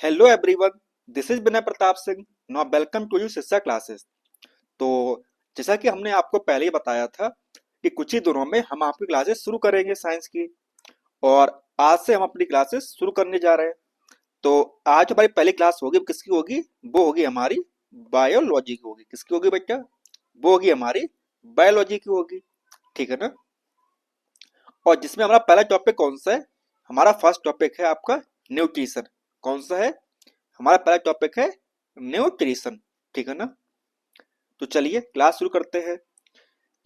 Hello everyone, this is Vinay Pratap Singh. Now welcome to U Shiksha classes. तो जैसा कि हमने आपको पहले ही बताया था कि कुछ ही दिनों में हम आपकी क्लासेस शुरू करेंगे साइंस की। और आज से हम अपनी क्लासेस शुरू करने जा रहे हैं। तो आज हमारी पहली क्लास होगी, किसकी होगी? वो होगी हमारी बायोलॉजी की होगी। किसकी होगी बेटा? वो होगी हमारी बायोलॉजी की होगी। ठीक है ना? और जिसमें हमारा पहला टॉपिक कौन सा है? हमारा फर्स्ट टॉपिक है आपका न्यूट्रिशन। कौन सा है? हमारा पहला टॉपिक है न्यूट्रिशन। ठीक है ना? तो चलिए क्लास शुरू करते हैं।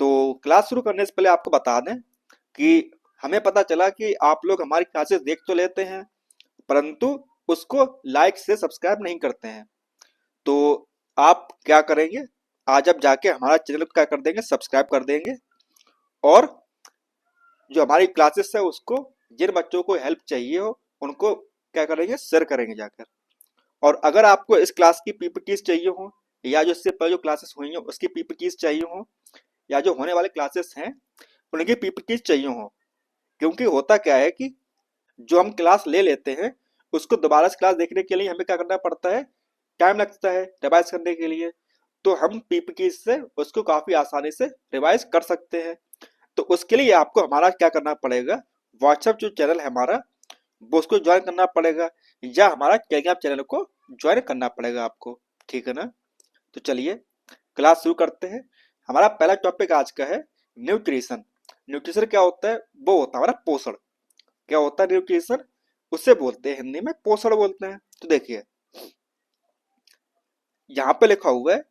तो क्लास शुरू करने से पहले आपको बता दें कि हमें पता चला कि आप लोग हमारी क्लासेस देख तो लेते हैं, परंतु उसको लाइक से सब्सक्राइब नहीं करते हैं। तो आप क्या करेंगे? आज आप जाके हमारा चैनल को क्या कर देंगे? सब्सक्राइब कर देंगे। और जो हमारी क्लासेस है उसको जिन बच्चों को हेल्प चाहिए हो उनको क्या करेंगे? शेयर करेंगे जाकर। और अगर आपको इस क्लास की पीपीटीज चाहिए हो, या जो इससे पहले जो क्लासेस हुई हो उसकी पीपीटीज चाहिए हो, या जो होने वाले क्लासेस हैं उनकी पीपीटीज चाहिए हो, क्योंकि होता क्या है कि जो हम क्लास ले लेते हैं उसको दोबारा से क्लास देखने के लिए हमें क्या करना पड़ता है? टाइम लगता है रिवाइज करने के लिए। तो हम पीपीटीज से उसको काफी आसानी से रिवाइज कर सकते हैं। तो उसके लिए आपको हमारा क्या करना पड़ेगा? व्हाट्सएप जो चैनल है हमारा, वो उसको ज्वाइन करना पड़ेगा, या हमारा टेलीग्राम चैनल को ज्वाइन करना पड़ेगा आपको। ठीक है ना? तो चलिए क्लास शुरू करते हैं। हमारा पहला टॉपिक आज का है न्यूट्रिशन। न्यूट्रिशन क्या होता है? वो होता है हमारा पोषण। क्या होता है न्यूट्रिशन? उससे बोलते हैं हिंदी में पोषण बोलते हैं। तो देखिए यहाँ पे लिखा हुआ है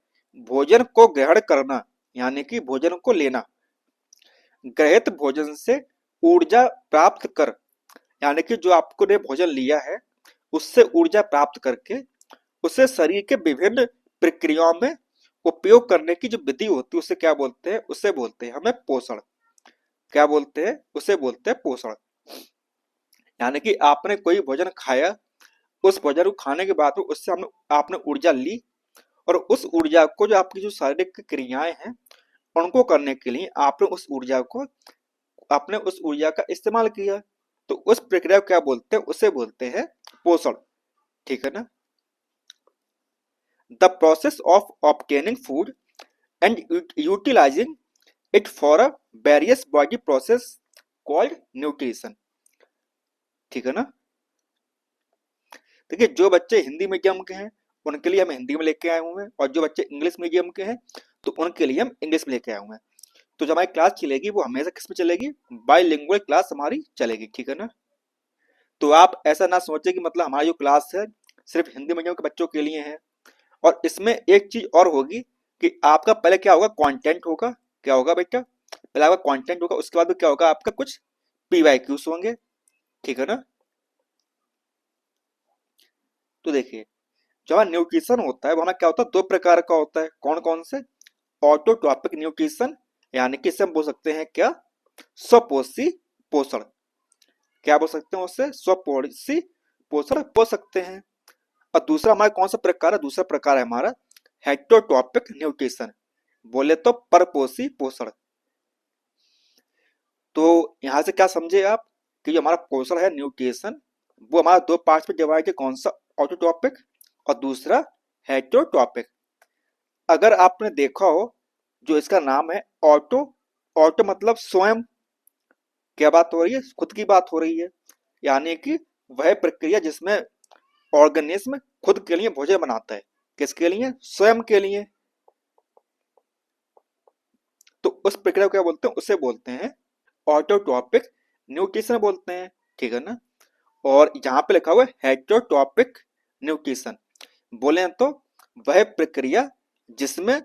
भोजन को ग्रहण करना, यानी कि भोजन को लेना। ग्रहित भोजन से ऊर्जा प्राप्त कर, यानी कि जो आपको ने भोजन लिया है उससे ऊर्जा प्राप्त करके उसे शरीर के विभिन्न प्रक्रियाओं में उपयोग करने की जो विधि होती है उसे क्या बोलते हैं? उसे बोलते हैं हमें पोषण। क्या बोलते हैं? उसे बोलते हैं पोषण। यानी कि आपने कोई भोजन खाया, उस भोजन को खाने के बाद में उससे हमने आपने ऊर्जा ली, और उस ऊर्जा को जो आपकी जो शारीरिक क्रियाएं हैं उनको करने के लिए आपने उस ऊर्जा का इस्तेमाल किया। तो उस प्रक्रिया को क्या बोलते हैं? उसे बोलते हैं पोषण। ठीक है ना? The process of obtaining food and utilising it for a various body process called nutrition. ठीक है ना? देखिए जो बच्चे हिंदी मीडियम के हैं उनके लिए हम हिंदी में लेके आए हुए हैं, और जो बच्चे इंग्लिश मीडियम के हैं तो उनके लिए हम इंग्लिश में लेके आए हुए हैं। तो जो हमारी क्लास चलेगी वो हमेशा किस में चलेगी? बाईलिंगुअल क्लास हमारी चलेगी। ठीक है ना? तो आप ऐसा ना सोचे कि मतलब हमारी जो क्लास है सिर्फ हिंदी मीडियम के बच्चों के लिए है। और इसमें एक चीज और होगी कि आपका पहले क्या होगा? कंटेंट होगा। क्या होगा बेटा? पहले आपका कंटेंट होगा, उसके बाद क्या होगा? आपका कुछ पीवाईक्यूज होंगे। ठीक है ना? तो देखिए जो हमारा न्यूट्रिशन होता है वो हमारा क्या होता है? दो प्रकार का होता है। कौन कौन से? ऑटोट्रॉपिक न्यूट्रिशन, यानी कि इसे हम बोल सकते हैं क्या? स्वपोषी पोषण। क्या बोल सकते हैं उससे? स्वपोषी पोषण बोल सकते हैं। और दूसरा हमारा कौन सा प्रकार है? दूसरा प्रकार है हमारा हेटरोटॉपिक न्यूट्रिशन, बोले तो परपोषी पोषण। तो यहां से क्या समझे आप कि जो हमारा पोषण है न्यूट्रिशन, वो हमारा दो पार्ट में डिवाइड है। कौन सा? ऑटोटॉपिक, और दूसरा हेटरोटॉपिक। अगर आपने देखा हो जो इसका नाम है ऑटो, ऑटो मतलब स्वयं। क्या बात हो रही है? खुद की बात हो रही है। यानी कि वह प्रक्रिया जिसमें ऑर्गेनिज्म खुद के लिए भोजन बनाता है। किसके लिए? स्वयं के लिए। तो उस प्रक्रिया को क्या बोलते हैं? उसे बोलते हैं ऑटोट्रॉपिक न्यूट्रिशन बोलते हैं। ठीक है ना? और यहाँ पे लिखा हुआ है हेटरोट्रॉपिक न्यूट्रिशन। बोले तो वह प्रक्रिया जिसमें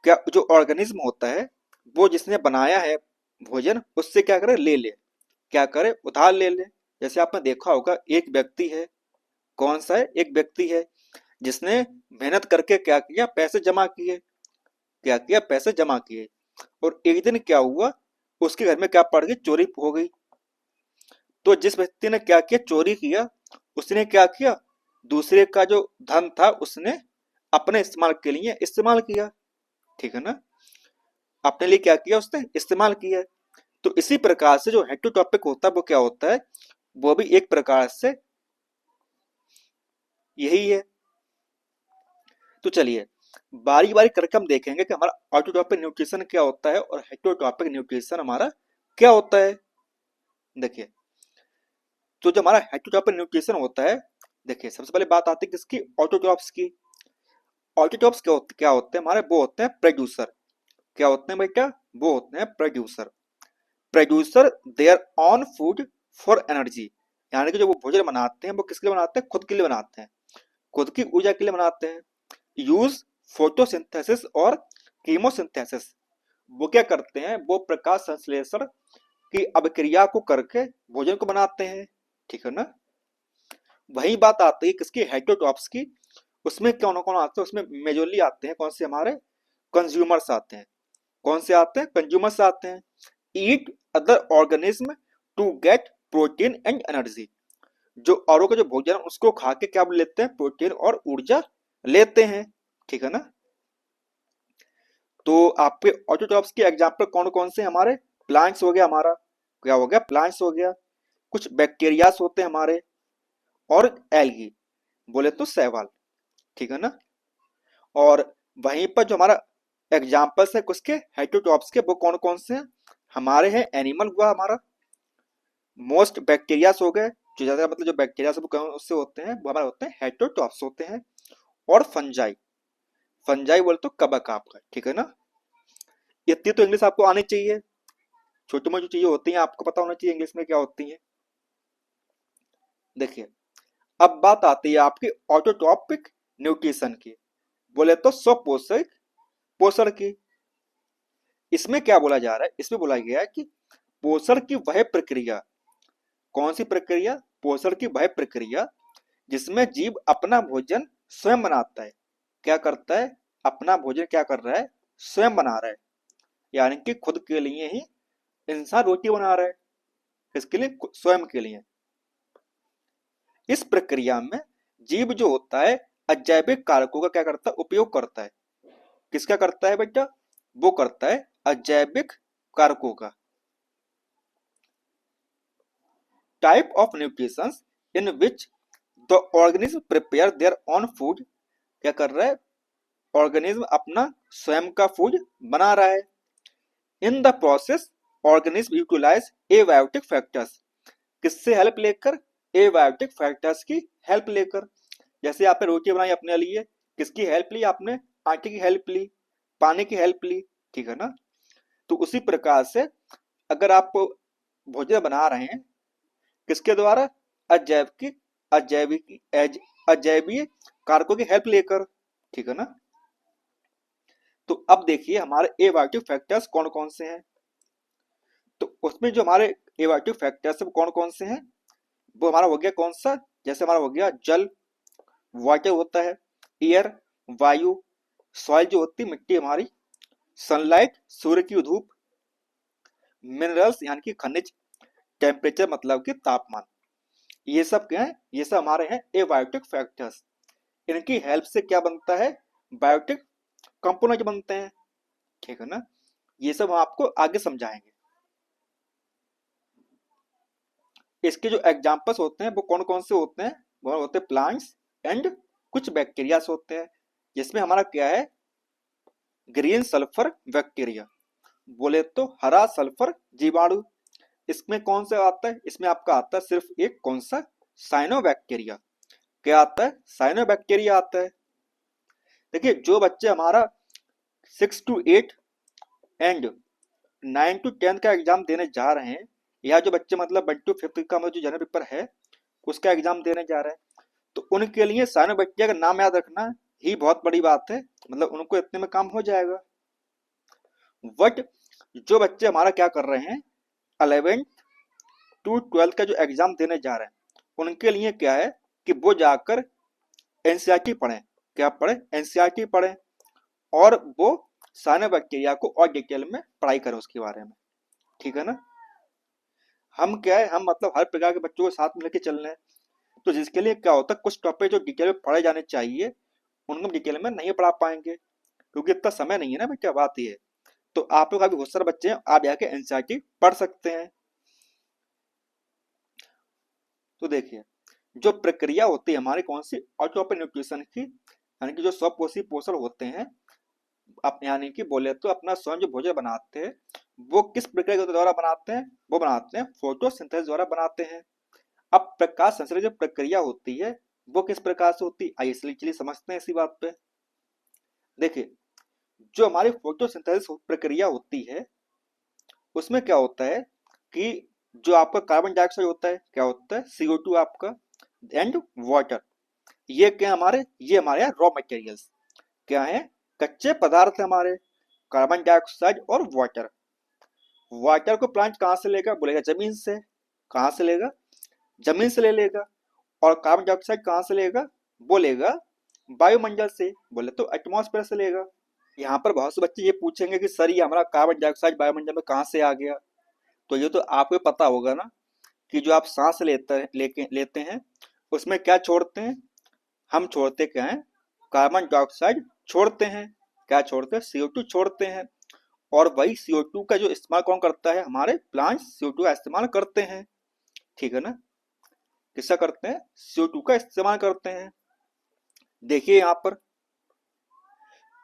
क्या जो ऑर्गेनिज्म होता है वो जिसने बनाया है भोजन उससे क्या करे? ले ले। क्या करे? उधार ले ले। जैसे आपने देखा होगा एक व्यक्ति है। कौन सा है? एक व्यक्ति है जिसने मेहनत करके क्या किया? पैसे जमा किए। क्या किया? पैसे जमा किए। और एक दिन क्या हुआ? उसके घर में क्या पड़ गई? चोरी हो गई। तो जिस व्यक्ति ने क्या किया? चोरी किया। उसने क्या किया? दूसरे का जो धन था उसने अपने इस्तेमाल के लिए इस्तेमाल किया। ठीक है ना? अपने लिए क्या किया? उसने इस्तेमाल किया। तो इसी प्रकार से जो हेड टू टॉपिक होता है वो क्या होता है? वो भी एक प्रकार से यही है। तो चलिए बारी बारी करके हम देखेंगे कि हमारा ऑटोट्रॉपिक न्यूट्रिशन क्या होता है और हेटरोट्रॉपिक न्यूट्रिशन हमारा क्या होता है। देखिए तो जो हमारा हेटरोट्रॉपिक न्यूट्रिशन होता है, देखिए सबसे पहले बात आती है किसकी, ऑटोट्रॉप्स की। ऑटोट्रॉप्स क्या होते हैं हमारे, वो होते हैं प्रोड्यूसर। क्या होते हैं बेटा, वो होते हैं producer. Producer their own food for energy, यानी कि जो वो भोजन बनाते हैं वो किसके लिए बनाते हैं, खुद के लिए बनाते हैं, खुद की ऊर्जा के लिए बनाते हैं। यूज फोटोसिंथेसिस और कीमोसिंथेसिस, वो क्या करते हैं, वो प्रकाश संश्लेषण की अभिक्रिया को करके भोजन को बनाते हैं, ठीक है ना। वही बात आती है किसकी, हेटरोट्रॉप्स की। उसमें कौन कौन आते हैं, उसमें मेजोरली आते हैं कौन से, हमारे कंज्यूमर्स आते हैं। कौन से आते हैं, कंज्यूमर्स आते हैं। Eat other organism to get protein and energy, जो औरों का जो भोजन है उसको खा के क्या लेते हैं, प्रोटीन और ऊर्जा लेते हैं, ठीक है ना। तो आपके ऑटोट्रॉप्स के एग्जाम्पल कौन कौन से हमारे, प्लांट्स हो गया हमारा, क्या हो गया, प्लांट्स हो गया, कुछ बैक्टीरियास होते हैं हमारे, और एल्गी, बोले तो शैवाल, ठीक है ना। और वहीं पर जो हमारा एग्जाम्पल्स है उसके हेटरोट्रॉप्स के, वो कौन कौन से हैं हमारे, हैं एनिमल हुआ हमारा, मोस्ट बैक्टीरियास हो गए, जो ज्यादा मतलब जो बैक्टीरिया सब उससे होते हैं वो हमारे होते हैं हेटरोट्रॉप्स होते हैं। और फंजाई, फंजाई बोले तो कवक आपका, ठीक है ना। इतनी तो इंग्लिश आपको आनी चाहिए, छोटी मोटी चीजें होती हैं आपको पता होना चाहिए इंग्लिश में क्या होती हैं। देखिए अब बात आती है आपकी ऑटोट्रॉपिक न्यूट्रिशन की, बोले तो स्वपोषक पोषण की। इसमें क्या बोला जा रहा है, इसमें बोला गया है कि पोषण की वह प्रक्रिया, कौन सी प्रक्रिया, पोषण की वह प्रक्रिया जिसमें जीव अपना भोजन स्वयं बनाता है। क्या करता है, अपना भोजन क्या कर रहा है, स्वयं बना रहा है, यानी कि खुद के लिए ही इंसान रोटी बना रहा है, किसके लिए, स्वयं के लिए। इस प्रक्रिया में जीव जो होता है अजैविक कारकों का क्या करता है, उपयोग करता है। किसका करता है बेटा, वो करता है अजैविक कारकों का। Type of nutrition in which the organism prepare their own food, क्या कर रहा है, ऑर्गेनिज्म अपना स्वयं का फूड बना रहा है। In the process organism utilise abiotic factors, किससे हेल्प लेकर, एबायोटिक फैक्टर्स की हेल्प लेकर। जैसे आपने रोटी बनाई अपने लिए, किसकी हेल्प ली आपने, आटे की हेल्प ली, पानी की हेल्प ली, ठीक है ना। तो उसी प्रकार से अगर आप भोजन बना रहे हैं किसके द्वारा, अजैविक अजैविक अजैवीय कारकों की हेल्प लेकर, ठीक है ना। तो अब देखिए हमारे एबायोटिक फैक्टर्स कौन कौन से हैं। तो उसमें जो हमारे एबायोटिक फैक्टर्स है कौन कौन से हैं, वो हमारा हो गया कौन सा, जैसे हमारा हो गया जल, वाटर होता है, एयर वायु, सॉइल जो होती है मिट्टी हमारी, सनलाइट सूर्य की धूप, मिनरल्स यानी कि खनिज, टेम्परेचर मतलब कि तापमान। ये सब क्या है, ये सब हमारे हैं एबायोटिक फैक्टर्स। इनकी हेल्प से क्या बनता है, बायोटिक कंपोनेंट बनते हैं, ठीक है ना। ये सब हम आपको आगे समझाएंगे। इसके जो एग्जांपल्स होते हैं वो कौन कौन से होते हैं, वो होते हैं प्लांट्स एंड कुछ बैक्टीरियास होते हैं, जिसमें हमारा क्या है, ग्रीन सल्फर बैक्टीरिया, बोले तो हरा सल्फर जीवाणु। इसमें कौन सा आता है, इसमें आपका आता है सिर्फ एक कौन सा, साइनोबैक्टीरिया। क्या आता है, साइनोबैक्टीरिया आता है। देखिए जो बच्चे हमारा 6 to 8 एंड 9 to 10 का एग्जाम देने जा रहे हैं, या जो बच्चे मतलब 1 to 5 का जो जनरल पेपर है उसका एग्जाम देने जा रहे हैं, तो उनके लिए साइनोबैक्टीरिया का नाम याद रखना ही बहुत बड़ी बात है, मतलब उनको इतने में काम हो जाएगा। बट जो बच्चे हमारा क्या कर रहे हैं, 11th to 12th का जो एग्जाम देने जा रहे हैं उनके लिए क्या है कि वो जाकर एनसीईआरटी पढ़ें, क्या पढ़े, एनसीईआरटी पढ़ें, और वो साइनोबैक्टीरिया को और डिटेल में पढ़ाई करें उसके बारे में, ठीक है ना। हम क्या है, हम मतलब हर प्रकार के बच्चों को साथ में लेके चल रहे हैं, तो जिसके लिए क्या होता है कुछ टॉपिक जो डिटेल में पढ़े जाने चाहिए उनको डिटेल में नहीं पढ़ा पाएंगे, क्योंकि इतना समय नहीं है ना बेटा, बात ये है। तो आप लोग अभी बहुत सारे बच्चे हैं, आप जाके एनसीईआरटी पढ़ सकते हैं। तो देखिए जो प्रक्रिया होती है हमारी कौन सी, ऑटोट्रॉपिक न्यूट्रिशन की, यानी कि जो स्वपोषी पोषण होते हैं, यानी कि बोले तो अपना स्वयं जो भोजन बनाते हैं वो किस प्रक्रिया के द्वारा बनाते हैं, वो बनाते हैं फोटोसिंथेसिस द्वारा बनाते हैं। अब प्रकाश संश्लेषण जो प्रक्रिया होती है वो किस प्रकार से होती है, आइए चलिए समझते हैं इसी बात पे। देखिए, जो हमारी फोटोसिंथेसिस प्रक्रिया होती है उसमें क्या होता है कि जो आपका कार्बन डाइऑक्साइड होता है, क्या होता है, CO2 आपका, एंड वाटर, ये क्या हमारे, ये हमारे यहाँ रॉ मटेरियल्स क्या है, कच्चे पदार्थ है हमारे, कार्बन डाइऑक्साइड और वाटर। वाटर को प्लांट कहाँ से लेगा, बोलेगा जमीन से। कहाँ से लेगा, जमीन से ले लेगा। और कार्बन डाइऑक्साइड कहाँ से लेगा, बोलेगा वायुमंडल से, बोले तो एटमॉस्फेयर से लेगा। यहाँ पर बहुत से बच्चे ये पूछेंगे कि सर ये हमारा कार्बन डाइऑक्साइड वायुमंडल में कहाँ से आ गया। तो ये तो आपको पता होगा ना कि जो आप सांस लेते हैं उसमें क्या छोड़ते हैं, हम छोड़ते क्या है, कार्बन डाइऑक्साइड छोड़ते हैं। क्या छोड़ते हैं, CO2 छोड़ते हैं। और वही CO2 का जो इस्तेमाल कौन करता है, हमारे प्लांट्स CO2 का इस्तेमाल करते हैं। ठीक है ना, किसका करते हैं, CO2 का इस्तेमाल करते हैं। देखिए यहाँ पर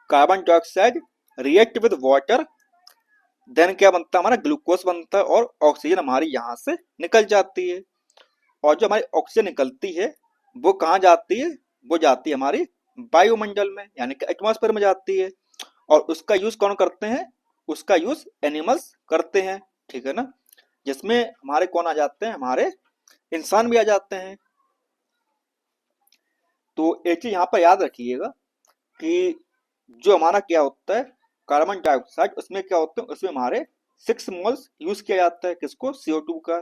carbon dioxide react with water, then क्या बनता है, हमारा ग्लूकोज बनता है और ऑक्सीजन हमारी यहाँ से निकल जाती है। और जो हमारी ऑक्सीजन निकलती है वो कहाँ जाती है, वो जाती है हमारी वायुमंडल में, यानी कि एटमॉस्फेयर में जाती है। और उसका यूज कौन करते हैं, उसका यूज एनिमल्स करते हैं। ठीक है ना, जिसमें हमारे कौन आ जाते हैं, हमारे इंसान भी आ जाते हैं। तो एक चीज यहाँ पर याद रखिएगा कि जो हमारा क्या होता है कार्बन डाइऑक्साइड, उसमें क्या होता है, उसमें हमारे 6 मोल्स यूज किया जाता है, किसको, CO2 का।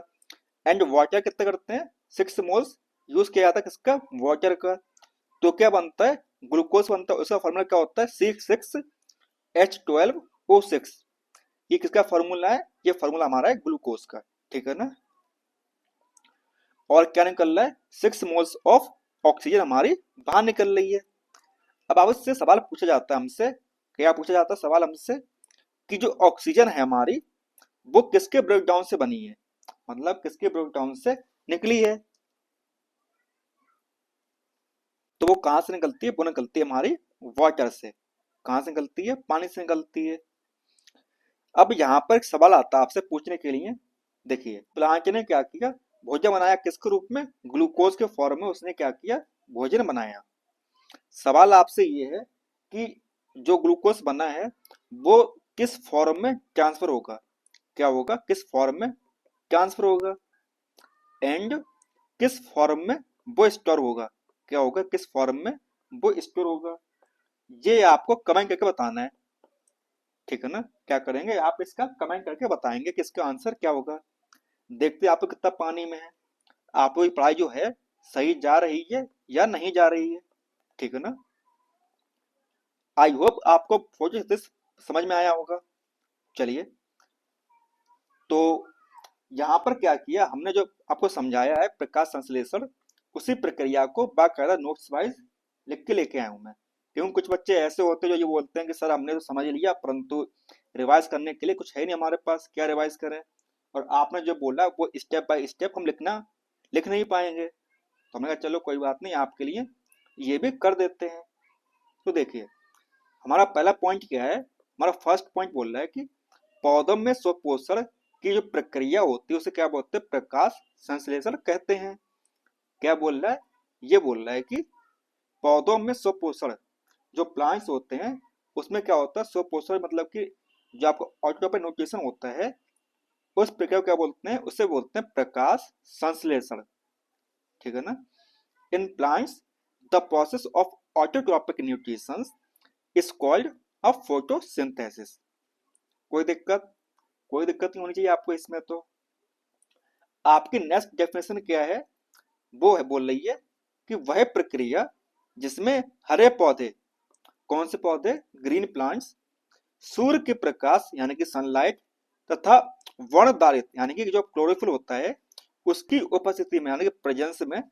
एंड वाटर कितना करते हैं, 6 मोल्स यूज किया जाता है, किसका, वाटर का। तो क्या बनता है, ग्लूकोज बनता है। उसका फॉर्मूला क्या होता है, C6H12O6। ये किसका फॉर्मूला है, ये फॉर्मूला हमारा है ग्लूकोज का। ठीक है ना, और क्या निकल रहा है, 6 मोल्स ऑफ ऑक्सीजन हमारी बाहर निकल रही है। अब आपसे सवाल पूछा जाता है हमसे, क्या पूछा जाता है सवाल हमसे, कि जो ऑक्सीजन है हमारी वो किसके ब्रेकडाउन से बनी है, मतलब किसके ब्रेकडाउन से निकली है। तो वो कहां से निकलती है, वो निकलती है हमारी वाटर से। कहां से निकलती है, पानी से निकलती है। अब यहाँ पर एक सवाल आता है आपसे पूछने के लिए। देखिए, प्लांट ने क्या किया, भोजन बनाया किसके रूप में, ग्लूकोज के फॉर्म में उसने क्या किया, भोजन बनाया। सवाल आपसे ये है कि जो ग्लूकोज बना है वो किस फॉर्म में ट्रांसफर होगा, क्या होगा, किस फॉर्म में ट्रांसफर होगा, एंड किस फॉर्म में वो स्टोर होगा, क्या होगा, किस फॉर्म में वो स्टोर होगा। ये आपको कमेंट करके बताना है। ठीक है ना, क्या करेंगे आप, इसका कमेंट करके बताएंगे कि इसका आंसर क्या होगा। देखते आपको कितना पानी में है, आपको ये पढ़ाई जो है सही जा रही है या नहीं जा रही है। ठीक है ना, आई होप आपको फोटोसिंथेसिस समझ में आया होगा। चलिए, तो यहाँ पर क्या किया हमने, जो आपको समझाया है प्रकाश संश्लेषण, उसी प्रक्रिया को बाकायदा नोट्स वाइज लिख के लेके आया हूँ मैं। क्योंकि कुछ बच्चे ऐसे होते हैं जो ये बोलते हैं कि सर हमने तो समझ लिया परंतु रिवाइज करने के लिए कुछ है नहीं हमारे पास, क्या रिवाइज करें। और आपने जो बोला वो स्टेप बाय स्टेप हम लिख नहीं पाएंगे। तो हमने कहा चलो कोई बात नहीं, आपके लिए ये भी कर देते हैं। तो देखिए, हमारा पहला पॉइंट क्या है, हमारा फर्स्ट पॉइंट बोल रहा है कि पौधों में स्वपोषण की जो प्रक्रिया होती है उसे क्या बोलते हैं, प्रकाश संश्लेषण कहते हैं। क्या बोल रहा है, ये बोल रहा है कि पौधों में स्वपोषण, जो प्लांट्स होते हैं उसमें क्या होता है स्वपोषण, मतलब कि जो आपको ऑटोट्रॉपिक न्यूट्रिशन होता है उस प्रक्रिया को क्या बोलते हैं, उसे बोलते हैं प्रकाश संश्लेषण। ठीक है ना, in plants the process of autotrophic nutrition is called a photosynthesis. कोई दिक्कत, कोई दिक्कत नहीं होनी चाहिए आपको इसमें। तो आपकी नेक्स्ट डेफिनेशन क्या है, वो है बोल रही है कि वह प्रक्रिया जिसमें हरे पौधे, कौन से पौधे, ग्रीन प्लांट्स, सूर्य के प्रकाश यानी कि सनलाइट तथा वर्णधारित यानी कि जो क्लोरोफिल होता है उसकी उपस्थिति में यानी कि प्रेजेंस में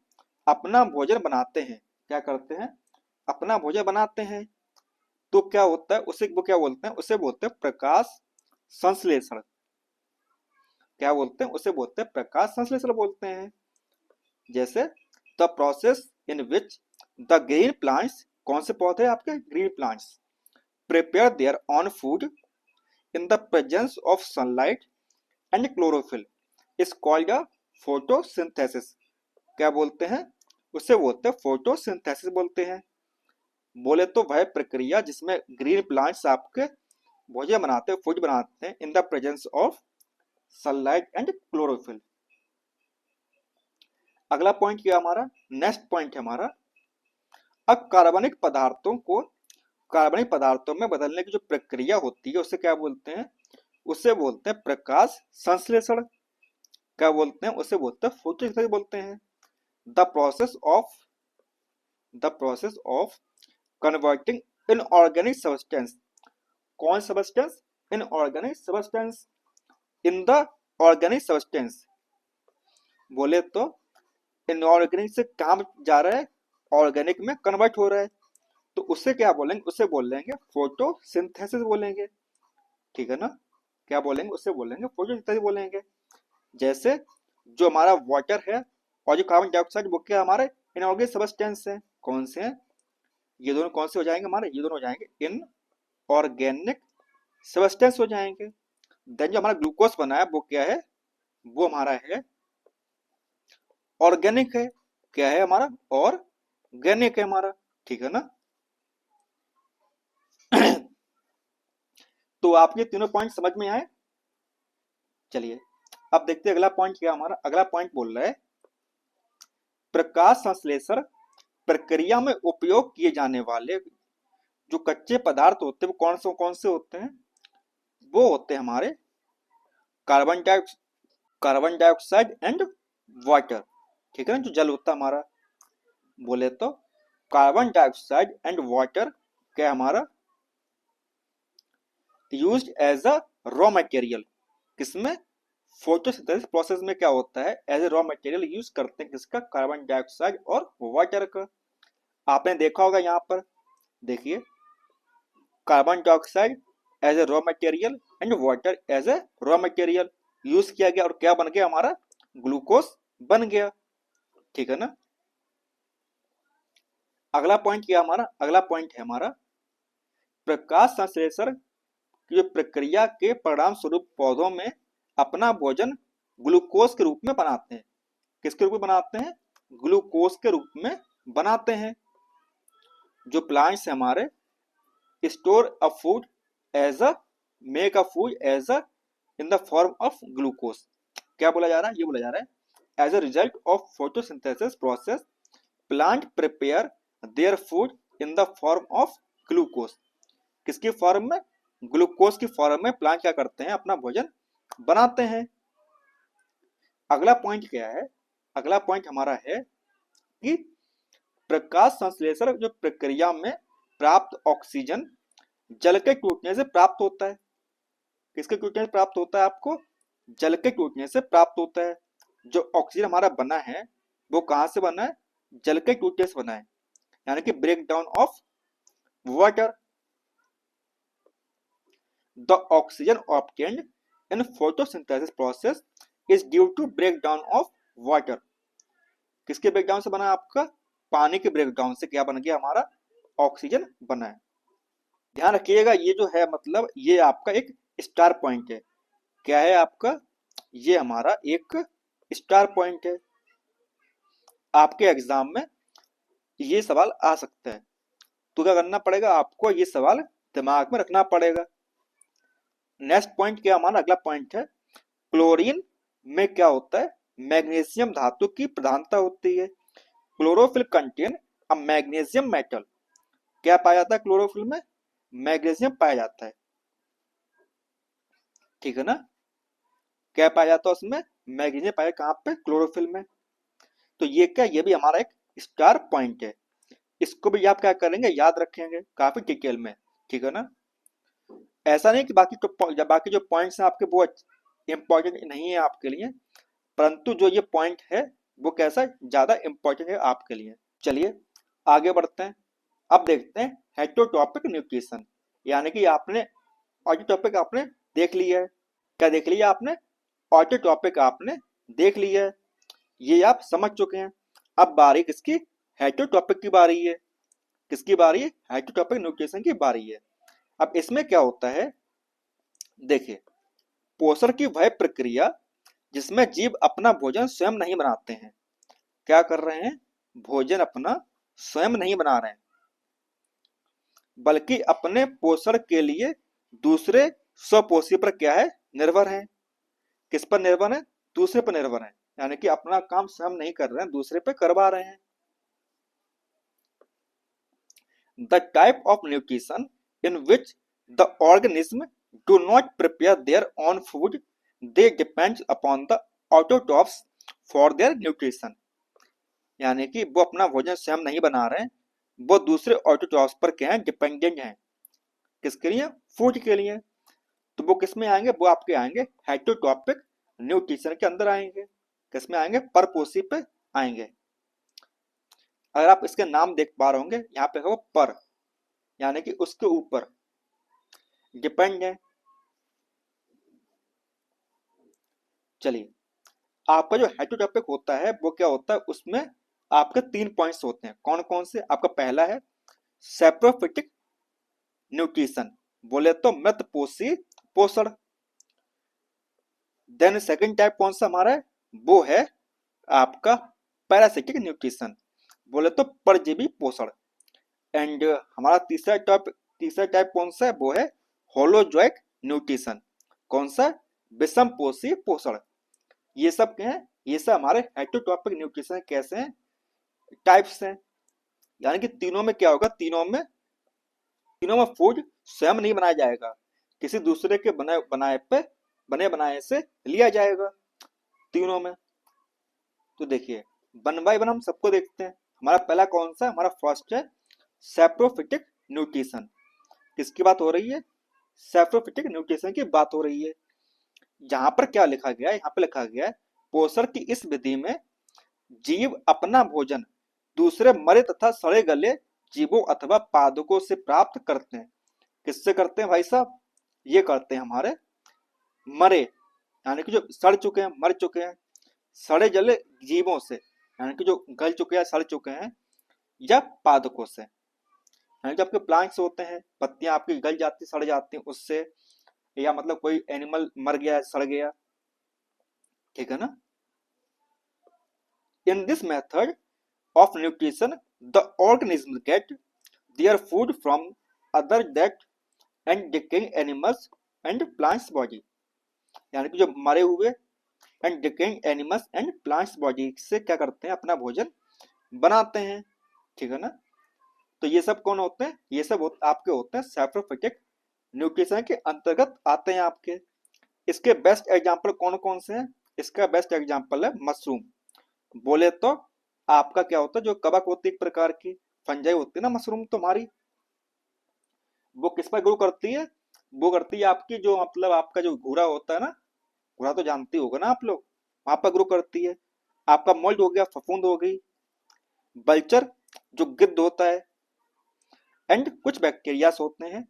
अपना भोजन बनाते हैं। क्या करते हैं, अपना भोजन बनाते हैं। तो क्या होता है उसे, वो क्या बोलते हैं, उसे बोलते हैं प्रकाश संश्लेषण। क्या बोलते हैं, उसे बोलते हैं प्रकाश संश्लेषण बोलते हैं। जैसे the process in which the green plants, कौन से पौधे आपके green plants, prepare their own food in the presence of sunlight and chlorophyll is called a photosynthesis. क्या बोलते हैं, उसे बोलते हैं फोटोसिंथेसिस बोलते हैं। बोले तो वह प्रक्रिया जिसमें ग्रीन प्लांट्स आपके भोजन बनाते हैं, फूड बनाते हैं in the presence of sunlight and chlorophyll. अगला पॉइंट क्या हमारा, नेक्स्ट पॉइंट है हमारा, अब कार्बनिक पदार्थों को कार्बनिक पदार्थों में बदलने की जो प्रक्रिया होती है उसे क्या बोलते हैं, उसे बोलते हैं प्रकाश संश्लेषण। क्या बोलते हैं, उसे बोलते हैं फोटोसिंथेसिस बोलते हैं। The process of the process of converting inorganic substance, कौन substance, inorganic substance in the organic substance. बोले तो इनऑर्गेनिक से काम जा रहा है, ऑर्गेनिक में कन्वर्ट हो रहा है, तो उससे क्या बोलेंगे, उसे बोलेंगे फोटोसिंथेसिस बोलेंगे। ठीक है ना, क्या बोलेंगे, उसे बोलेंगे फोटोसिंथेसिस बोलेंगे। जैसे जो हमारा वाटर है और जो कार्बन डाइऑक्साइड वो क्या हमारे इनऑर्गेनिक सब्सटेंस है, कौन से हैं, ये दोनों कौन से हो जाएंगे हमारे, ये दोनों हो जाएंगे इनऑर्गेनिक सब्सटेंस हो जाएंगे। देन जो हमारा ग्लूकोज बना है वो क्या है, वो हमारा है ऑर्गेनिक है। क्या है हमारा, ऑर्गेनिक है हमारा। ठीक है ना। तो आपके तीनों पॉइंट समझ में आए। चलिए अब देखते हैं अगला पॉइंट क्या हमारा। अगला पॉइंट बोल रहा है प्रकाश संश्लेषण प्रक्रिया में उपयोग किए जाने वाले जो कच्चे पदार्थ होते हैं वो कौन से होते हैं, वो होते हैं हमारे कार्बन डाइऑक्साइड एंड वाटर। ठीक है ना, जो जल होता है हमारा। बोले तो कार्बन डाइऑक्साइड एंड वाटर क्या हमारा used as a raw material, किसमें, फोटोसिंथेसिस प्रोसेस में क्या होता है, as a raw material use करते हैं किसका, कार्बन डाइऑक्साइड और वाटर का। आपने देखा होगा यहाँ पर, देखिए carbon dioxide as a raw material and water as a raw material use किया गया और क्या बन गया हमारा, ग्लूकोज बन गया। ठीक है ना। अगला पॉइंट क्या हमारा, अगला पॉइंट है हमारा प्रकाश संश्लेषण की जो प्रक्रिया के परिणाम स्वरूप पौधों में अपना भोजन ग्लूकोज के रूप में बनाते हैं। किसके रूप में बनाते हैं, ग्लूकोज के रूप में बनाते हैं। जो प्लांट्स है हमारे store a food as a make a food as a in the form of glucose. क्या बोला जा रहा है, ये बोला जा रहा है as a result of photosynthesis process plant prepare their food in the form of glucose. किसकी फॉर्म में, ग्लूकोज की फॉर्म में प्लांट क्या करते हैं, अपना भोजन बनाते हैं। अगला पॉइंट क्या है, अगला पॉइंट हमारा है कि प्रकाश संश्लेषण जो प्रक्रिया में प्राप्त ऑक्सीजन जल के टूटने से प्राप्त होता है। किसके टूटने से प्राप्त होता है, आपको जल के टूटने से प्राप्त होता है। जो ऑक्सीजन हमारा बना है वो कहां से बना है, जल के टूटने से बना है, यानी कि break down of water. The oxygen obtained in photosynthesis process is due to break down of water. किसके ब्रेकडाउन से बना है, आपका पानी के ब्रेकडाउन से क्या बन गया हमारा, ऑक्सीजन बना है। ध्यान रखिएगा ये जो है मतलब ये आपका एक स्टार पॉइंट है। क्या है आपका, ये हमारा एक स्टार पॉइंट है। आपके एग्जाम में ये सवाल आ सकता है, तो क्या करना पड़ेगा, आपको ये सवाल दिमाग में रखना पड़ेगा। नेक्स्ट पॉइंट क्या हमारा, अगला पॉइंट है क्लोरीन में क्या होता है, मैग्नीशियम धातु की प्रधानता होती है। Chlorophyll contain a magnesium metal. क्या पाया जाता है क्लोरोफिल में, मैग्नीशियम पाया जाता है। ठीक है ना, क्या पाया जाता है उसमें, मैग्नीशियम पाया कहाँ पे, क्लोरोफिल में। तो ये क्या, ये भी हमारा एक स्टार पॉइंट है। इसको भी आप क्या करेंगे, याद रखेंगे काफी डिटेल में। ठीक है ना, ऐसा नहीं कि बाकी जो पॉइंट्स हैं आपके वो इंपॉर्टेंट नहीं है आपके लिए, परंतु जो ये पॉइंट है वो कैसा ज्यादा इंपॉर्टेंट है आपके लिए। चलिए आगे बढ़ते हैं। अब देखते हैं हेटेरोटॉपिक न्यूट्रिशन, यानी कि आपने ऑटोटॉपिक आपने देख लिया है। क्या देख लिया आपने, ऑटोटॉपिक आपने देख लिया है, ये आप समझ चुके हैं। अब बारी किसकी, हेटेरोटॉपिक की बारी है। किसकी बारी है, हेटेरोटॉपिक न्यूट्रिशन की बारी है। अब इसमें क्या होता है, देखिए, पोषण की वह प्रक्रिया जिसमें जीव अपना भोजन स्वयं नहीं बनाते हैं। क्या कर रहे हैं, भोजन अपना स्वयं नहीं बना रहे हैं, बल्कि अपने पोषण के लिए दूसरे स्वपोषी पर क्या है, निर्भर है। किस पर निर्भर है, दूसरे पर निर्भर है। यानी कि अपना काम स्वयं नहीं कर रहे हैं, दूसरे पे करवा रहे हैं। The type of nutrition in which the organism do not prepare their own food, they depend upon the autotrophs for their nutrition. यानी कि वो अपना भोजन स्वयं नहीं बना रहे हैं, वो दूसरे ऑटोट्रॉफ्स पर क्या है, डिपेंडेंट हैं। किसके लिए, फूड के लिए। तो वो किस में आएंगे, वो आपके आएंगे हेटेरोटॉपिक न्यूट्रिशन के अंदर आएंगे। किस में आएंगे, परपोषी पे आएंगे। अगर आप इसके नाम देख पा रहे होंगे, यहाँ पे होगा पर, यानी कि उसके ऊपर डिपेंड है। चलिए, आपका जो हेटेरोटॉपिक होता है वो क्या होता है, उसमें आपके 3 पॉइंट्स होते हैं। कौन कौन से, आपका पहला है सैप्रोफिटिक न्यूट्रिशन, बोले तो मृत पोषी पोषण। देन सेकंड टाइप कौन सा हमारा है, वो है आपका पैरासिटिक न्यूट्रिशन, बोले तो परजीवी पोषण। एंड हमारा तीसरा टाइप कौन सा है, वो है होलोजोइक न्यूट्रिशन। कौन सा, विषम पोषी पोषण। ये सब क्या है, ये सब हमारे हेटेरोटॉपिक न्यूट्रिशन कैसे हैं, टाइप्स हैं। यानी कि तीनों में क्या होगा, तीनों में फूड स्वयं नहीं बनाया जाएगा, किसी दूसरे के बने बनाए से लिया जाएगा तीनों में। तो देखिए, वन बाय वन हम सबको देखते हैं। हमारा पहला कौन सा, हमारा फर्स्ट है सैप्रोफिटिक न्यूट्रिशन। किसकी बात हो रही है, सैप्रोफिटिक न्यूट्रिशन की बात हो रही है। जहां पर क्या लिखा गया है, यहाँ पे लिखा गया है, पोषण की इस विधि में जीव अपना भोजन दूसरे मरे तथा सड़े गले जीवों अथवा पादकों से प्राप्त करते हैं। किससे करते हैं भाई साहब, ये करते हैं हमारे मरे, यानी कि जो सड़ चुके हैं, मर चुके हैं, सड़े जले जीवों से, यानी कि जो गल चुके हैं, सड़ चुके हैं, या पादकों से, यानी जो आपके प्लांट्स होते हैं, पत्तियां आपकी गल जाती, सड़ जाती हैं उससे, या मतलब कोई एनिमल मर गया, सड़ गया, ठीक है ना। In this method of nutrition, the organisms get their food from other dead and decaying animals and plants body। यानी कि जो मरे हुए and decaying animals and plants body से क्या करते हैं, अपना भोजन बनाते हैं, ठीक है ना। तो ये सब कौन होते हैं, ये सब आपके होते हैं सैप्रोफिटिक न्यूट्रिशन के अंतर्गत आते हैं आपके। इसके बेस्ट एग्जांपल कौन कौन से हैं, इसका बेस्ट एग्जांपल है मशरूम। बोले तो आपका क्या होता है, जो कवक होती है एक प्रकार की फंजाई होती है ना मशरूम तुम्हारी, वो किस पर ग्रो करती है, वो करती है आपकी जो मतलब आपका जो घूरा होता है ना, घूरा तो जानती होगा ना आप लोग, वहां पर ग्रो करती है। आपका मोल्ड हो गया, फफूंद हो गई, बल्चर जो गिद्ध होता है, एंड कुछ बैक्टीरियास होते हैं।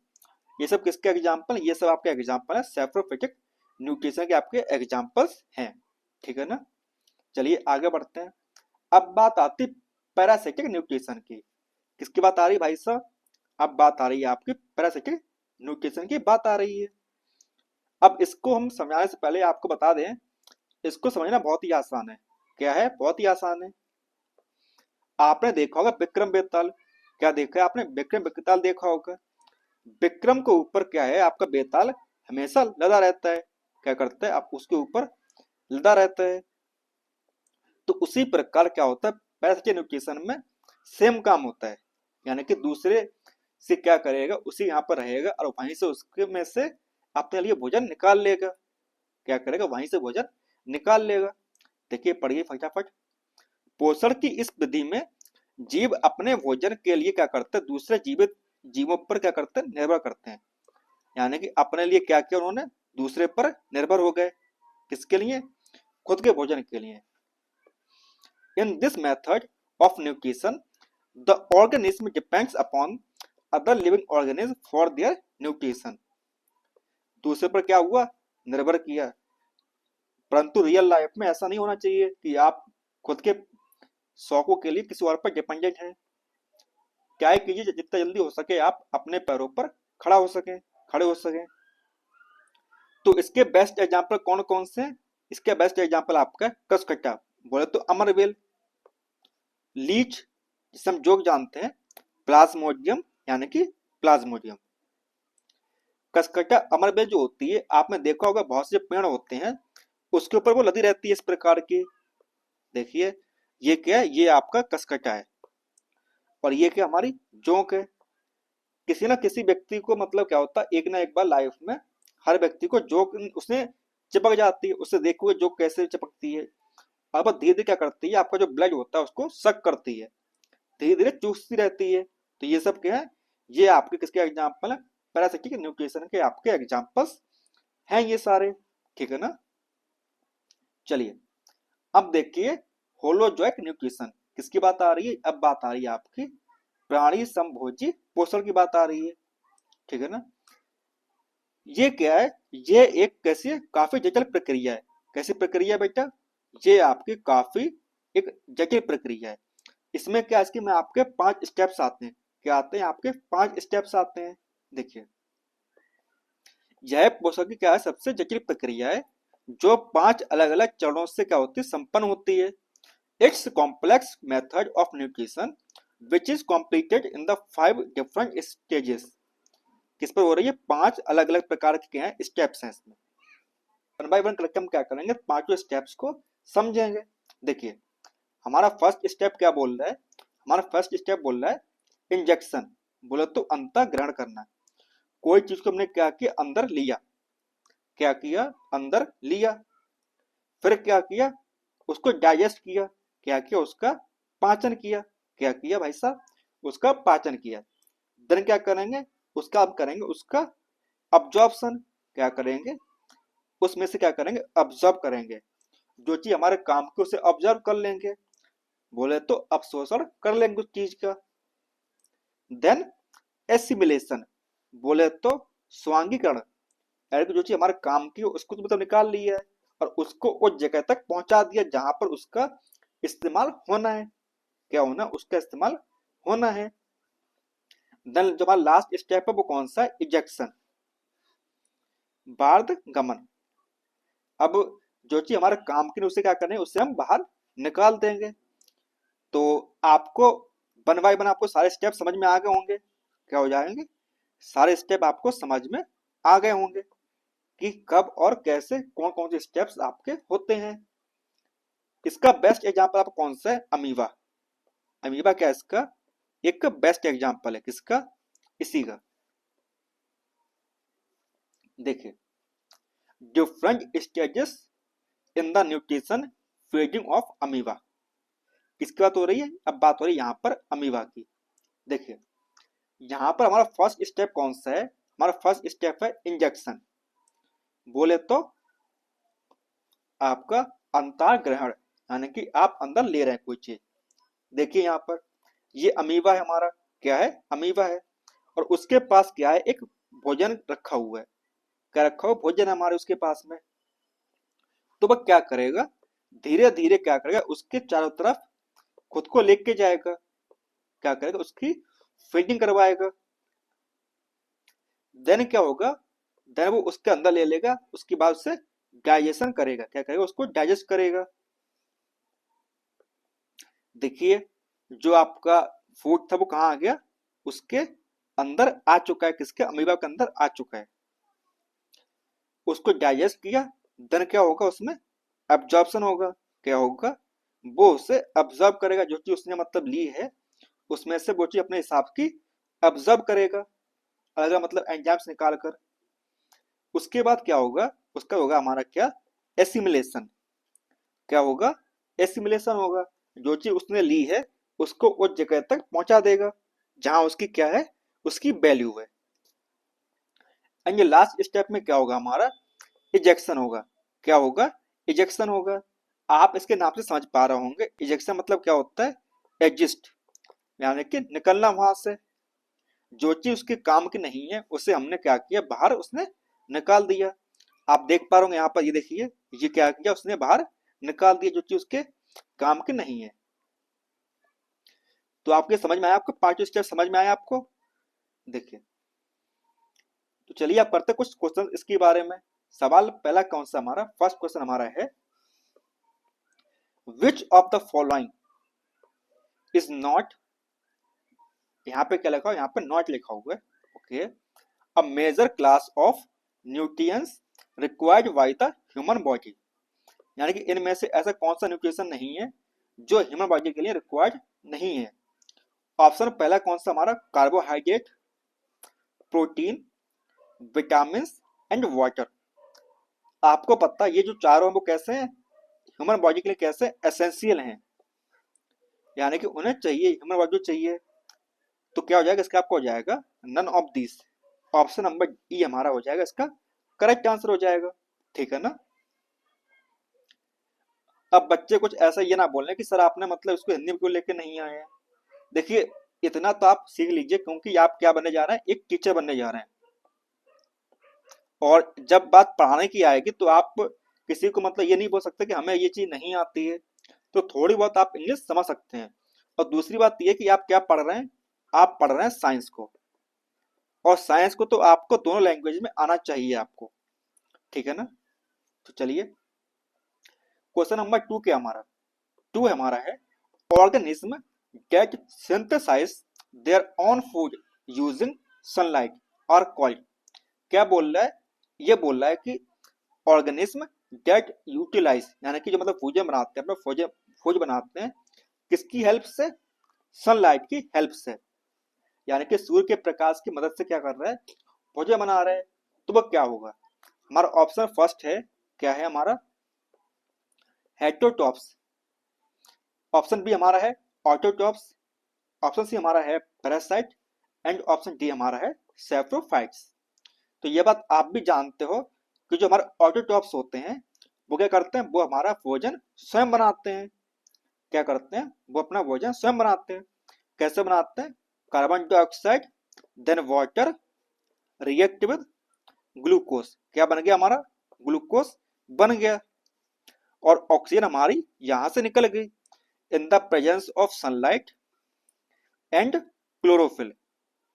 ये सब किसके एग्जाम्पल, ये सब आपके एग्जाम्पल है सैप्रोफिटिक न्यूट्रिशन के, आपके एग्जाम्पल्स हैं, ठीक है ना। चलिए आगे बढ़ते हैं। अब बात आती पैरासिटिक न्यूट्रिशन की। किसकी बात आ रही भाई साहब, अब बात आ रही है आपकी पैरासिटिक न्यूट्रिशन की बात आ रही है। अब इसको हम समझाने से पहले आपको बता दें, इसको समझना बहुत ही आसान है। क्या है, बहुत ही आसान है। आपने देखा होगा विक्रम बेताल, क्या देखा है आपने, विक्रम बेताल देखा होगा। विक्रम के ऊपर क्या है, आपका बेताल हमेशा लदा रहता है। क्या करता है, आप उसके ऊपर लदा रहता है। तो उसी प्रकार क्या होता है पैरासिटिक न्यूट्रिशन में, सेम काम होता है। यानी कि दूसरे से क्या करेगा, उसी यहाँ पर रहेगा और वहीं से उसके में से अपने लिए भोजन निकाल लेगा। क्या करेगा, वहीं से भोजन निकाल लेगा। देखिए पढ़िए फटाफट। पोषण की इस विधि में जीव अपने भोजन के लिए क्या करते हैं, दूसरे जीवित जीवों पर क्या करते हैं, निर्भर करते हैं। यानी कि अपने लिए क्या किया उन्होंने, दूसरे पर निर्भर हो गए। किसके लिए, खुद के भोजन के लिए। In this method of nutrition the organism depends upon other living organism for their nutrition. दूसरे पर क्या हुआ, निर्भर किया। परंतु रियल लाइफ में ऐसा नहीं होना चाहिए कि आप खुद के शौकों के लिए किसी और पर डिपेंडेंट हैं। क्या कीजिए जितना जल्दी हो सके आप अपने पैरों पर खड़ा हो सके, खड़े हो सके। तो इसके बेस्ट एग्जाम्पल कौन कौन से हैं? इसके बेस्ट एग्जाम्पल आपका कसकट्टा, बोले तो अमरवेल, लीच जिसे हम जोक जानते हैं, प्लाज्मोडियम यानी कि प्लाज्मोडियम। कसकट्टा अमरबेल जो होती है, आपने देखा होगा बहुत से पेड़ होते हैं उसके ऊपर वो लदी रहती है इस प्रकार की। देखिए ये क्या है, ये आपका कसकट्टा है और ये क्या हमारी जोंक है। किसी ना किसी व्यक्ति को मतलब क्या होता है, एक ना एक बार लाइफ में हर व्यक्ति को जोक उसने चिपक जाती है, उससे देखो ये जोक कैसे चिपकती है। अब धीरे धीरे क्या करती है, आपका जो ब्लड होता है उसको सक करती है, धीरे धीरे चूसती रहती है। तो ये सब क्या है, ये आपके किसके एग्जाम्पल है, पैरासिटिक न्यूट्रिशन के आपके एग्जाम्पल्स हैं ये सारे, ठीक है ना। चलिए अब देखिए होलोजोइक न्यूट्रिशन किसकी बात आ रही है, अब बात आ रही है आपकी प्राणी संभोजी पोषण की बात आ रही है, ठीक है ना। ये क्या है, ये एक कैसी है, काफी जटिल प्रक्रिया है। कैसी प्रक्रिया बेटा, ये आपकी काफी एक जटिल प्रक्रिया है। इसमें क्या है, इसके में आपके 5 स्टेप्स आते हैं। क्या आते हैं, आपके 5 स्टेप्स आते हैं। देखिए यह पोषण की क्या है, सबसे जटिल प्रक्रिया है जो 5 अलग अलग चरणों से क्या होती है, संपन्न होती है। It's complex method of nutrition which is completed in the 5 different stages. किस पर हो रही है, 5 अलग अलग प्रकार के क्या है स्टेप्स हैं इसमें। वन बाय वन करके हम क्या करेंगे, पांचों स्टेप्स को समझेंगे। देखिए हमारा फर्स्ट स्टेप क्या बोल रहा है, हमारा फर्स्ट स्टेप बोल रहा है इंजेक्शन, बोले तो अंतः ग्रहण करना। कोई चीज को हमने क्या किया, अंदर लिया, क्या किया, अंदर लिया, फिर क्या किया, उसको डाइजेस्ट किया, क्या किया, उसका पाचन किया, क्या किया भाई साहब, उसका पाचन किया। देन क्या करेंगे, उसका अब करेंगे उसका अब्जॉर्प्शन, क्या करेंगे, उसमें से क्या करेंगे, अब्जॉर्ब करेंगे। जो चीज हमारे काम की उसे ऑब्जर्व कर लेंगे, बोले तो अवशोषण कर लेंगे उस चीज का। देन एसिमिलेशन, बोले तो स्वांगीकरण, यानी जो चीज हमारे काम की उसको तो मतलब निकाल लिया है और उसको उस जगह तक पहुंचा दिया जहां पर उसका इस्तेमाल होना है, क्या होना, उसका इस्तेमाल होना है। देन जो हमारा लास्ट स्टेप है वो कौन सा है, इजेक्शन, बार्ध गमन। अब जो चीज हमारे काम की उसे क्या करें, उससे हम बाहर निकाल देंगे। तो आपको वन बाय वन आपको सारे स्टेप समझ में आ गए होंगे, क्या हो जाएंगे, सारे स्टेप आपको समझ में आ गए होंगे कि कब और कैसे कौन कौन से स्टेप्स आपके होते हैं। इसका बेस्ट एग्जांपल आप कौन सा है, अमीबा। अमीबा क्या है, इसका एक बेस्ट एग्जांपल है, किसका, इसी का। देखिए different stages in the nutrition feeding of amoeba, किसकी बात हो रही है, अब बात हो रही है यहाँ पर अमीबा की। देखिए यहाँ पर हमारा फर्स्ट स्टेप कौन सा है, हमारा फर्स्ट स्टेप है इंजेक्शन, बोले तो आपका अंतर ग्रहण, यानी कि आप अंदर ले रहे हैं कोई चीज। देखिए यहाँ पर ये अमीबा है हमारा, क्या है, अमीबा है, और उसके पास क्या है, एक भोजन रखा हुआ है, क्या रखा हुआ, भोजन है हमारे उसके पास में। तो वह क्या करेगा, धीरे धीरे क्या करेगा, उसके चारों तरफ खुद को लेके जाएगा, क्या करेगा, उसकी फीडिंग करवाएगा। देन क्या होगा, देन वो उसके अंदर ले लेगा, उसके बाद उससे डाइजेशन करेगा, क्या करेगा, उसको डाइजेस्ट करेगा। देखिए जो आपका फूड था वो कहाँ आ गया, उसके अंदर आ चुका है, किसके, अमीबा के अंदर आ चुका है। उसको डाइजेस्ट किया, देन क्या होगा, उसमें एब्जॉर्प्शन होगा, क्या होगा, वो उसे अब्जॉर्ब करेगा, जो चीज उसने मतलब ली है उसमें से वो चीज अपने हिसाब की अब्जॉर्ब करेगा, अलग मतलब एंजाइम्स निकाल कर। उसके बाद क्या होगा, उसका होगा हमारा क्या, एसिमिलेशन, क्या होगा, एसिमिलेशन होगा, जो चीज उसने ली है उसको उस जगह तक पहुंचा देगा जहां उसकी क्या है, उसकी वैल्यू है। एंड ये लास्ट स्टेप में क्या होगा, हमारा इजेक्शन होगा, क्या होगा, इजेक्शन होगा। आप इसके नाम से समझ पा रहे होंगे, इजेक्शन मतलब क्या होता है, एग्जिस्ट, यानी कि निकलना वहां से। जो चीज उसके काम की नहीं है उसे हमने क्या किया, बाहर उसने निकाल दिया। आप देख पा रहे होंगे यहाँ पर, ये देखिए ये क्या किया, उसने बाहर निकाल दिया जो चीज उसके काम की नहीं है। तो आपके समझ में आया, आपको पांचों स्टेप समझ में आया आपको? देखिए, तो चलिए आप करते कुछ क्वेश्चन इसके बारे में। सवाल पहला कौन सा हमारा, फर्स्ट क्वेश्चन हमारा है, विच of the following is not, यहाँ पे क्या लिखा हुआ है, यहाँ पे नॉट लिखा हुआ है, okay, a major class of nutrients required by the human body. यानी कि इनमें से ऐसा कौन सा न्यूट्रिशन नहीं है जो ह्यूमन बॉडी के लिए रिक्वायर्ड नहीं है। ऑप्शन पहला कौन सा हमारा, carbohydrate, protein, vitamin and water. आपको पता है ये जो चारों हैं वो कैसे हैं, ह्यूमन बॉडी के लिए कैसे एसेंशियल हैं, यानी कि उन्हें चाहिए, ह्यूमन बॉडी चाहिए। तो क्या हो जाएगा इसका, आपको हो जाएगा none of this. Option number E हमारा हो जाएगा इसका करेक्ट आंसर हो जाएगा, ठीक है ना। अब बच्चे कुछ ऐसा ये ना बोलने कि सर आपने मतलब इसको हिंदी में क्यों लेके नहीं आए हैं। देखिए, इतना तो आप सीख लीजिए, क्योंकि आप क्या बनने जा रहे हैं, एक टीचर बनने जा रहे हैं। और जब बात पढ़ाने की आएगी तो आप किसी को मतलब ये नहीं बोल सकते कि हमें ये चीज नहीं आती है। तो थोड़ी बहुत आप इंग्लिश समझ सकते हैं। और दूसरी बात ये कि आप क्या पढ़ रहे हैं, आप पढ़ रहे हैं साइंस को, और साइंस को तो आपको दोनों लैंग्वेज में आना चाहिए आपको, ठीक है ना। तो चलिए क्वेश्चन नंबर टू क्या हमारा, टू हमारा है, organism get synthesise their own food using sunlight और कॉल्ड। क्या बोल रहा है, ये बोल रहा है कि ऑर्गेनिज्म गेट यूटिलाइज, यानी कि जो मतलब भोजन बनाते हैं, अपना फूड बनाते हैं किसकी हेल्प से, सनलाइट की हेल्प से, यानी कि सूर्य के प्रकाश की मदद से क्या कर रहा है, भोजन बना रहे हैं। तो वो क्या होगा, हमारा ऑप्शन फर्स्ट है, क्या है हमारा, हेटरोटॉप्स। ऑप्शन बी हमारा है ऑटोटॉप्स। ऑप्शन सी हमारा है पैरासाइट। एंड ऑप्शन डी हमारा है सेफ्रोफाइट्स। तो ये बात आप भी जानते हो कि जो हमारे ऑटोटॉप्स होते हैं वो क्या करते हैं, वो हमारा भोजन स्वयं बनाते हैं। क्या करते हैं, वो अपना भोजन स्वयं बनाते हैं। कैसे बनाते हैं, carbon dioxide then water react with glucose, क्या बन गया हमारा, ग्लूकोज बन गया। और ऑक्सीजन हमारी यहां से निकल गई in the presence of sunlight and chlorophyll.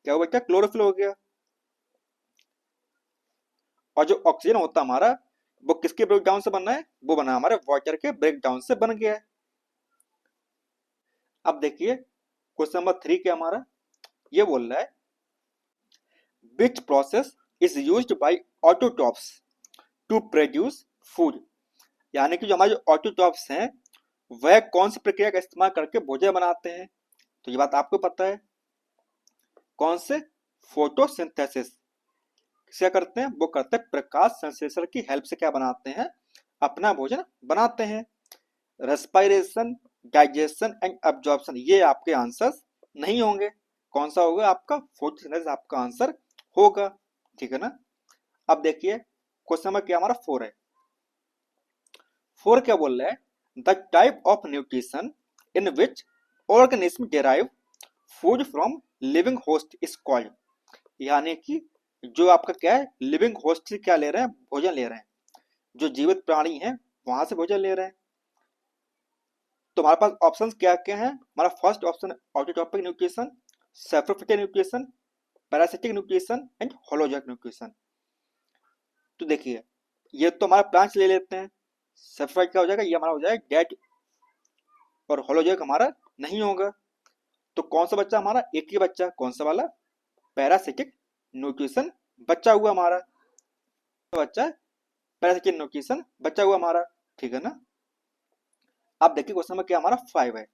क्या हो बेटा, क्लोरोफिल हो गया। और जो ऑक्सीजन होता हमारा वो किसके ब्रेकडाउन से बना है, वो बना हमारे वाटर के ब्रेकडाउन से बन गया है। अब देखिए क्वेश्चन नंबर थ्री क्या हमारा, ये बोल रहा है, which process is used by autotrophs to produce food. यानी कि जो हमारे ऑटोटॉप्स हैं वह कौन सी प्रक्रिया का इस्तेमाल करके भोजन बनाते हैं। तो ये बात आपको पता है, कौन से, फोटोसिंथेसिस। क्या करते हैं, वो करते हैं प्रकाश संश्लेषण की हेल्प से क्या बनाते हैं, अपना भोजन बनाते हैं। रेस्पिरेशन, डाइजेशन एंड एब्जॉर्प्शन, ये आपके आंसर्स नहीं होंगे। कौन सा होगा आपका, फोटोसिंथेसिस आपका आंसर होगा, ठीक है ना। अब देखिए क्वेश्चन नंबर क्या हमारा फोर है। फोर क्या बोल रहा है, the type of nutrition in which organism derive food from living host is called. यानी कि जो आपका क्या है, लिविंग होस्ट से क्या ले रहे हैं, भोजन ले रहे हैं, जो जीवित प्राणी है वहां से भोजन ले रहे हैं। तो हमारे पास ऑप्शंस क्या क्या हैं, हमारा first option autotrophic nutrition, saprophytic nutrition, parasitic nutrition and holozoic nutrition. तो देखिए ये तो हमारा प्लांट्स ले लेते हैं, सैप्रोफाइट क्या हो जाएगा, ये हमारा हो जाएगा डेट, और होलोजैक हमारा नहीं होगा। तो कौन सा बच्चा हमारा, एक ही बच्चा, कौन सा वाला, पैरासिटिक न्यूट्रिशन बच्चा हुआ हमारा, बच्चा पैरासिटिक न्यूट्रिशन बच्चा हुआ हमारा, ठीक है ना। अब देखिए क्वेश्चन नंबर क्या हमारा फाइव है,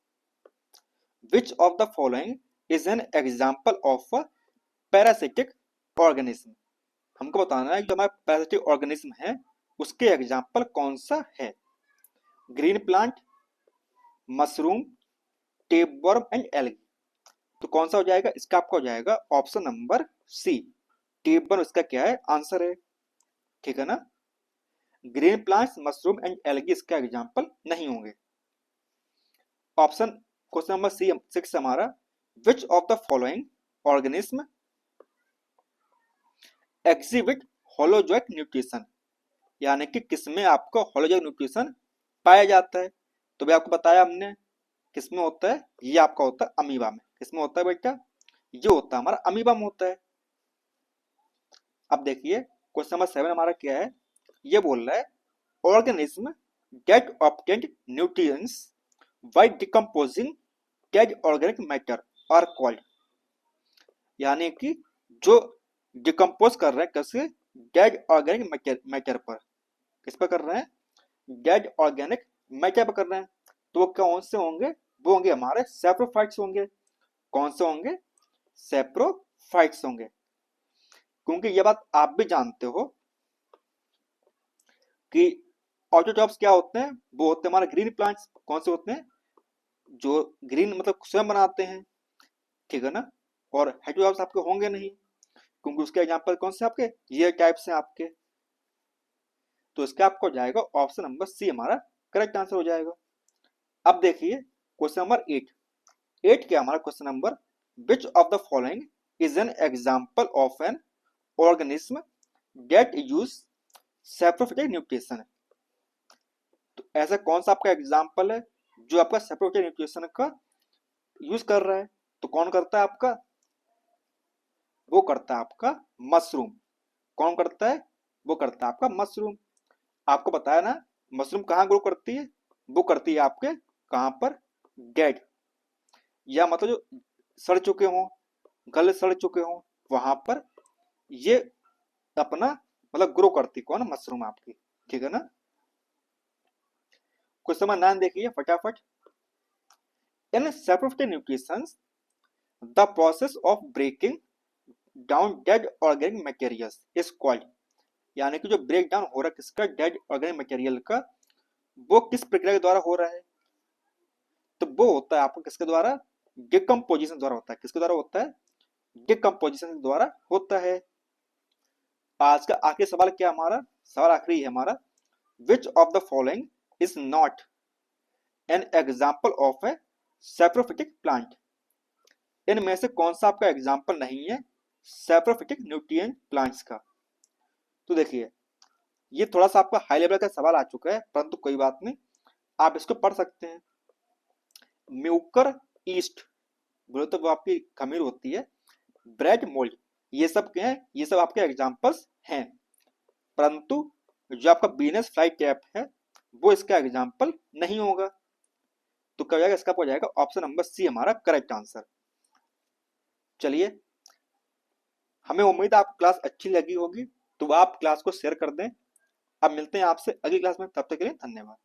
विच of the following is an example of parasitic organism. हमको बताना है कि जो हमारा पैरासिटिक ऑर्गेनिज्म है उसके एग्जाम्पल कौन सा है, green plant, mushroom, tapeworm and algae. तो कौन सा हो जाएगा इसका, आपका हो जाएगा ऑप्शन नंबर सी, टेपवर्म इसका क्या है आंसर है, ठीक है ना। Green plants, mushroom and algae इसका एग्जाम्पल नहीं होंगे। Option question number C six हमारा, which of the following organism exhibit holozoic nutrition. यानी कि किसमें आपको होलोजोइक न्यूट्रिशन पाया जाता है। तो भाई आपको बताया हमने किसमें होता है? ये आपका होता है अमीबा में। किसमें होता है बेटा? ये होता है हमारा अमीबा में होता है। अब देखिए क्वेश्चन नंबर 7 हमारा क्या है? ये बोल रहा है organism that obtained nutrients by decomposing dead organic matter are called, यानी कि जो डिकम्पोज कर रहे हैं कैसे? डेड ऑर्गेनिक मैटर पर। किस पर कर रहे हैं? डेड ऑर्गेनिक मैटर पर कर रहे हैं। तो वो कौन से होंगे? वो होंगे हमारे सेप्रोफाइट्स होंगे। कौन से होंगे? सेप्रोफाइट्स होंगे। क्योंकि ये बात आप भी जानते हो कि ऑटोट्रॉप्स क्या होते हैं? वो होते हैं हमारे ग्रीन प्लांट्स। कौन से होते हैं? जो ग्रीन मतलब स्वयं बनाते हैं, ठीक है ना। और हेटेरोट्रॉप्स आपके होंगे नहीं, क्योंकि उसके एग्जांपल कौन से आपके? ये टाइप्स हैं आपके। तो इसका आपको हो जाएगा ऑप्शन नंबर सी हमारा करेक्ट आंसर हो जाएगा। अब देखिए क्वेश्चन नंबर 8। 8 क्या हमारा question number? Which of the following is an example of an organism that use saprophytic nutrition. तो ऐसा कौन सा आपका एग्जांपल है जो आपका सैप्रोफिटिक न्यूट्रिशन का यूज कर रहा है? तो कौन करता है आपका? वो करता है आपका मशरूम। कौन करता है? वो करता है आपका मशरूम। आपको बताया ना मशरूम कहाँ ग्रो करती है? वो करती है आपके कहाँ पर? डेड, या मतलब जो सड़ चुके हों, गल सड़ चुके हों, वहां पर ये अपना मतलब ग्रो करती। कौन? मशरूम आपकी, ठीक है ना। कुछ समय 9 देखिए फटाफट। In saprophytic nutrition the process of breaking down dead organic materials is called, यानी कि जो ब्रेक डाउन हो रहा है किसका? डेड ऑर्गेनिक मटेरियल का, वो किस प्रक्रिया के द्वारा हो रहा है? तो वो होता है आपको किसके द्वारा? डिकम्पोजिशन द्वारा होता है। किसके द्वारा होता है? डिकम्पोजिशन द्वारा होता है। आज का आखिरी सवाल क्या हमारा? सवाल आखिरी है हमारा, which of the following is not an example of A saprophytic plant. इनमें से कौन सा आपका एग्जाम्पल नहीं है सैप्रोफिटिक न्यूट्रिएंट प्लांट्स का? तो देखिए ये थोड़ा सा आपका हाई लेवल का सवाल आ चुका है, परंतु कोई बात नहीं, आप इसको पढ़ सकते हैं। म्यूकर ईस्ट बोले तो वो आपकी खमीर होती है, ब्रेड मोल्ड, ये सब क्या है? ये सब आपके एग्जाम्पल्स हैं। परंतु जो आपका बीनस फ्लाई टैप है वो इसका एग्जाम्पल नहीं होगा। तो क्या हो जाएगा? इसका हो जाएगा ऑप्शन नंबर सी हमारा करेक्ट आंसर। चलिए, हमें उम्मीद है आपको क्लास अच्छी लगी होगी, तो आप क्लास को शेयर कर दें। अब मिलते हैं आपसे अगली क्लास में, तब तक के लिए धन्यवाद।